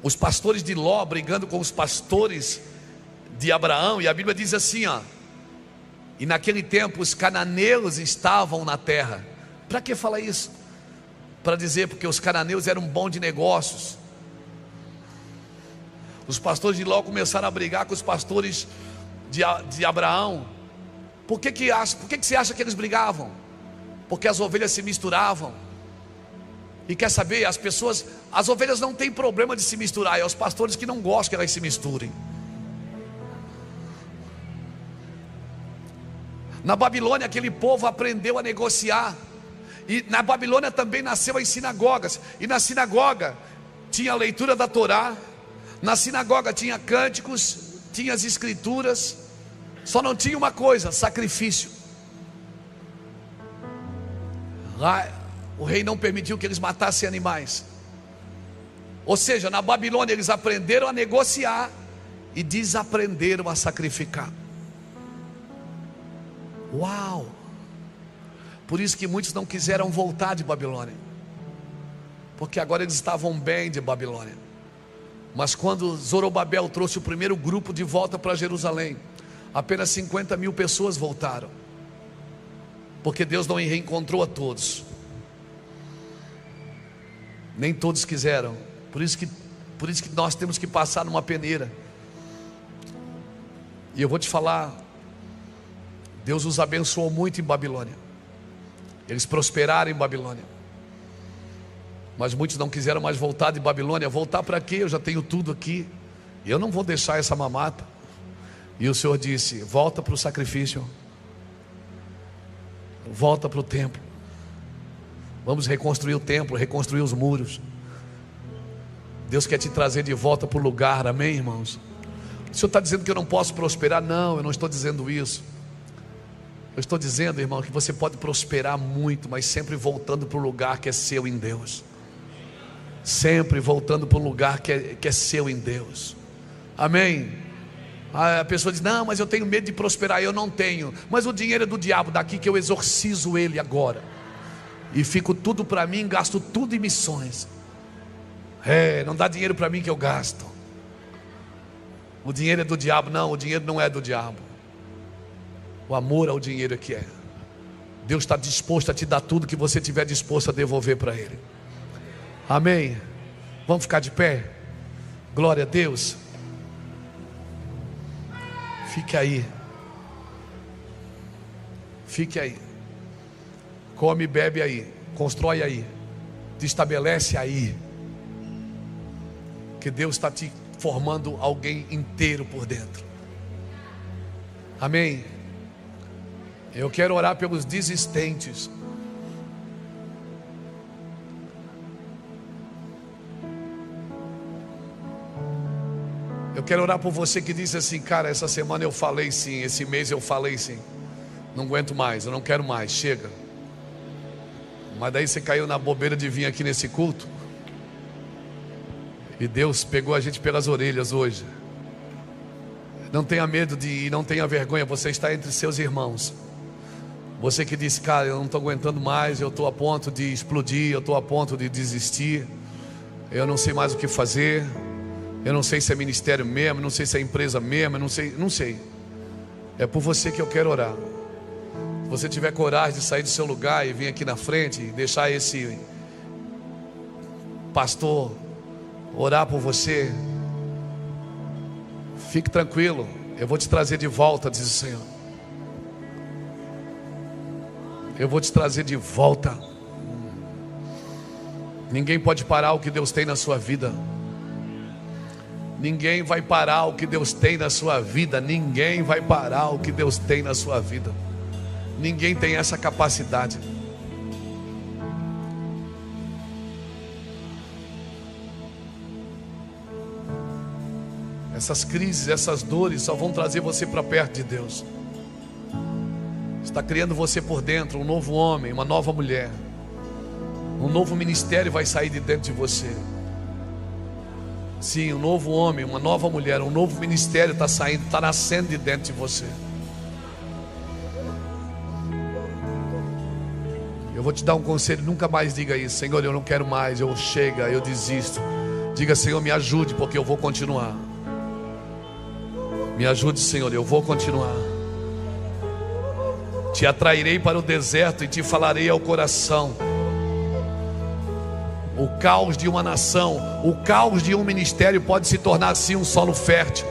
os pastores de Ló brigando com os pastores de Abraão. E a Bíblia diz assim, ó: e naquele tempo os cananeus estavam na terra. Para que falar isso? Para dizer, porque os cananeus eram bons de negócios. Os pastores de Ló começaram a brigar com os pastores de Abraão. Por que você acha que eles brigavam? Porque as ovelhas se misturavam. E quer saber, as ovelhas não têm problema de se misturar, é os pastores que não gostam que elas se misturem. Na Babilônia aquele povo aprendeu a negociar. E na Babilônia também nasceu as sinagogas. E na sinagoga tinha a leitura da Torá, na sinagoga tinha cânticos, tinha as escrituras. Só não tinha uma coisa: sacrifício. Lá o rei não permitiu que eles matassem animais. Ou seja, na Babilônia eles aprenderam a negociar e desaprenderam a sacrificar. Uau! Por isso que muitos não quiseram voltar de Babilônia, porque agora eles estavam bem de Babilônia. Mas quando Zorobabel trouxe o primeiro grupo de volta para Jerusalém, apenas 50 mil pessoas voltaram, porque Deus não reencontrou a todos. Nem todos quiseram. Por isso que nós temos que passar numa peneira. E eu vou te falar, Deus os abençoou muito em Babilônia. Eles prosperaram em Babilônia. Mas muitos não quiseram mais voltar de Babilônia. Voltar para quê? Eu já tenho tudo aqui, e eu não vou deixar essa mamata. E o Senhor disse: volta para o sacrifício, volta para o templo. Vamos reconstruir o templo, reconstruir os muros. Deus quer te trazer de volta para o lugar, amém, irmãos? O Senhor está dizendo que eu não posso prosperar? Não, eu não estou dizendo isso. Eu estou dizendo, irmão, que você pode prosperar muito, mas sempre voltando para o lugar que é seu em Deus. Sempre voltando para o lugar que é seu em Deus. Amém? A pessoa diz: não, mas eu tenho medo de prosperar. Eu não tenho, mas o dinheiro é do diabo. Daqui que eu exorcizo ele agora, e fico tudo para mim, gasto tudo em missões. Não dá dinheiro para mim que eu gasto. O dinheiro é do diabo. Não, o dinheiro não é do diabo. O amor ao dinheiro é que é. Deus está disposto a te dar tudo que você estiver disposto a devolver para Ele. Amém? Vamos ficar de pé? Glória a Deus. Fique aí. Fique aí. Come e bebe aí. Constrói aí. Te estabelece aí. Que Deus está te formando alguém inteiro por dentro. Amém? Eu quero orar pelos desistentes. Eu quero orar por você que diz assim: cara, essa semana eu falei sim, esse mês eu falei sim, não aguento mais, eu não quero mais, chega. Mas daí você caiu na bobeira de vir aqui nesse culto, e Deus pegou a gente pelas orelhas hoje. Não tenha medo de, não tenha vergonha, você está entre seus irmãos. Você que diz: cara, eu não estou aguentando mais, eu estou a ponto de explodir, eu estou a ponto de desistir, eu não sei mais o que fazer, eu não sei se é ministério mesmo, não sei se é empresa mesmo, não sei. É por você que eu quero orar. Se você tiver coragem de sair do seu lugar e vir aqui na frente e deixar esse pastor orar por você, fique tranquilo, eu vou te trazer de volta, diz o Senhor. Eu vou te trazer de volta. Ninguém pode parar o que Deus tem na sua vida. Ninguém vai parar o que Deus tem na sua vida. Ninguém vai parar o que Deus tem na sua vida. Ninguém tem essa capacidade. Essas crises, essas dores só vão trazer você para perto de Deus. Está criando você por dentro, um novo homem, uma nova mulher. Um novo ministério vai sair de dentro de você. Sim, um novo homem, uma nova mulher, um novo ministério está saindo, está nascendo de dentro de você. Eu vou te dar um conselho: nunca mais diga isso: Senhor, eu não quero mais, chega, eu desisto. Diga: Senhor, me ajude, porque eu vou continuar. Me ajude, Senhor, eu vou continuar. Te atrairei para o deserto e te falarei ao coração. O caos de uma nação, o caos de um ministério pode se tornar assim um solo fértil.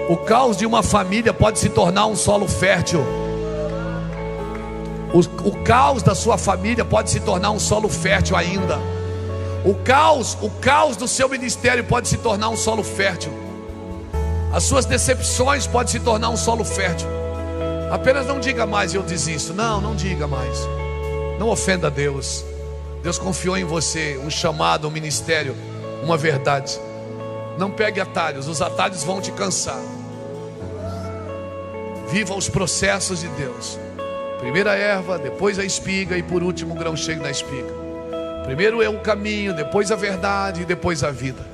O caos de uma família pode se tornar um solo fértil. O caos da sua família pode se tornar um solo fértil ainda. O caos do seu ministério pode se tornar um solo fértil. As suas decepções podem se tornar um solo fértil. Apenas não diga mais: eu desisto. Não diga mais. Não ofenda Deus. Deus confiou em você um chamado, um ministério, uma verdade. Não pegue atalhos, os atalhos vão te cansar. Viva os processos de Deus. Primeiro a erva, depois a espiga e por último o grão cheio na espiga. Primeiro é o caminho, depois a verdade e depois a vida.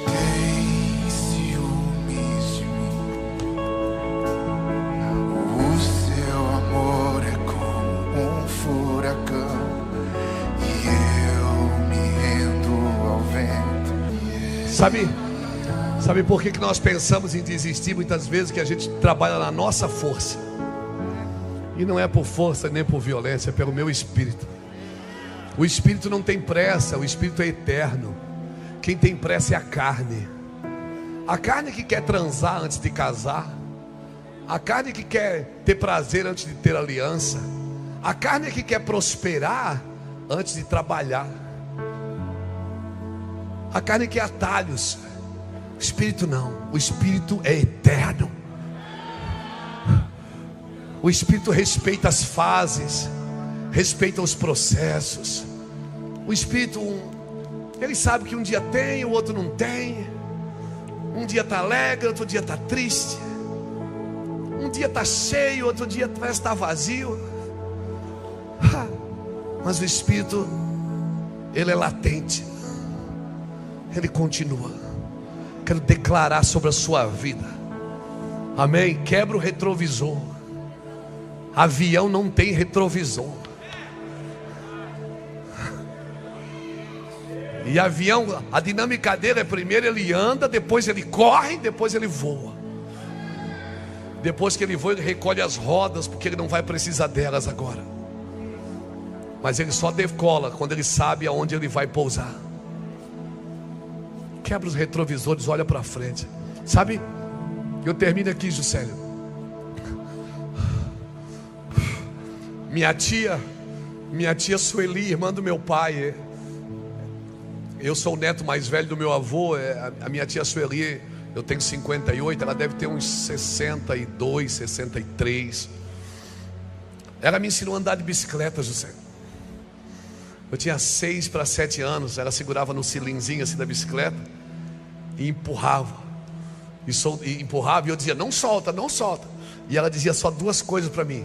Tem ciúmes de mim. O seu amor é como um furacão, e eu me rendo ao vento. Sabe por que nós pensamos em desistir muitas vezes? Que a gente trabalha na nossa força. E não é por força nem por violência, é pelo meu espírito. O espírito não tem pressa, o espírito é eterno. Quem tem pressa é a carne. A carne que quer transar antes de casar. A carne que quer ter prazer antes de ter aliança. A carne que quer prosperar antes de trabalhar. A carne quer atalhos. O espírito não, o espírito é eterno. O espírito respeita as fases, respeita os processos. O espírito, ele sabe que um dia tem, o outro não tem. Um dia está alegre, outro dia está triste. Um dia está cheio, outro dia parece estar vazio. Mas o espírito, ele é latente. Ele continua. Quero declarar sobre a sua vida. Amém? Quebra o retrovisor. Avião não tem retrovisor. E avião, a dinâmica dele é: primeiro ele anda, depois ele corre, depois ele voa. Depois que ele voa, ele recolhe as rodas, porque ele não vai precisar delas agora. Mas ele só decola quando ele sabe aonde ele vai pousar. Quebra os retrovisores, olha para frente. Sabe? Eu termino aqui, Juscelio. Minha tia Sueli, irmã do meu pai. Eu sou o neto mais velho do meu avô. A minha tia Sueli, eu tenho 58, ela deve ter uns 62, 63. Ela me ensinou a andar de bicicleta, José. Eu tinha 6 para 7 anos. Ela segurava no cilinzinho assim da bicicleta e empurrava. E empurrava e eu dizia: não solta, não solta. E ela dizia só 2 coisas para mim: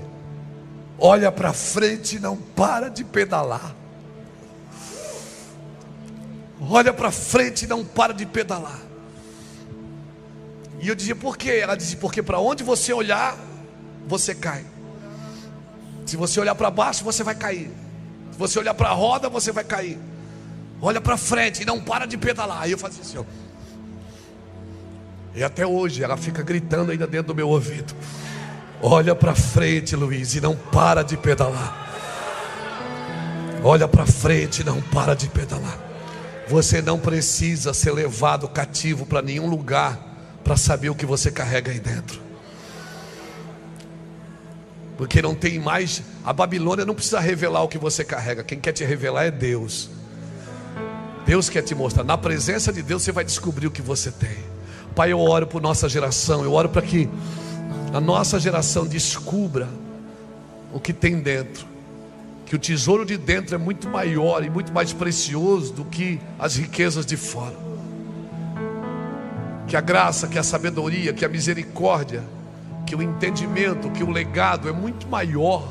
olha para frente e não para de pedalar. Olha para frente e não para de pedalar. E eu dizia: por quê? Ela dizia: porque para onde você olhar, você cai. Se você olhar para baixo, você vai cair. Se você olhar para a roda, você vai cair. Olha para frente e não para de pedalar. Aí eu fazia assim, ó. E até hoje ela fica gritando ainda dentro do meu ouvido: olha para frente, Luiz, e não para de pedalar. Olha para frente e não para de pedalar. Você não precisa ser levado cativo para nenhum lugar para saber o que você carrega aí dentro. Porque não tem mais. A Babilônia não precisa revelar o que você carrega. Quem quer te revelar é Deus. Deus quer te mostrar. Na presença de Deus você vai descobrir o que você tem. Pai, eu oro por nossa geração. Eu oro para que a nossa geração descubra o que tem dentro. Que o tesouro de dentro é muito maior e muito mais precioso do que as riquezas de fora. Que a graça, que a sabedoria, que a misericórdia, que o entendimento, que o legado é muito maior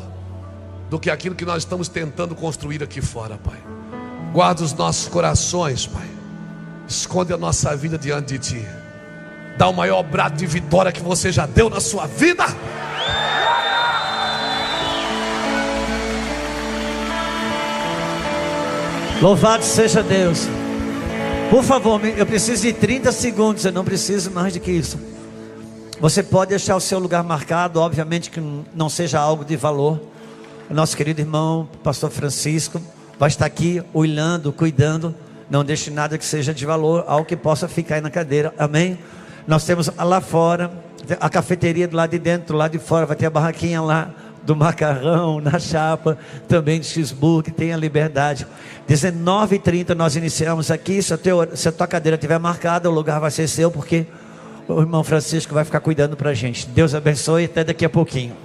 do que aquilo que nós estamos tentando construir aqui fora, Pai. Guarda os nossos corações, Pai. Esconde a nossa vida diante de Ti. Dá o maior brado de vitória que você já deu na sua vida. Louvado seja Deus. Por favor, eu preciso de 30 segundos. Eu não preciso mais do que isso. Você pode deixar o seu lugar marcado. Obviamente que não seja algo de valor. O nosso querido irmão, pastor Francisco, vai estar aqui olhando, cuidando. Não deixe nada que seja de valor, algo que possa ficar aí na cadeira. Amém? Nós temos lá fora a cafeteria do lado de dentro, do lado de fora. Vai ter a barraquinha lá do macarrão, na chapa, também de cheeseburger. Tenha liberdade. 19h30 nós iniciamos aqui. Se a tua cadeira estiver marcada, o lugar vai ser seu, porque o irmão Francisco vai ficar cuidando para a gente. Deus abençoe, até daqui a pouquinho.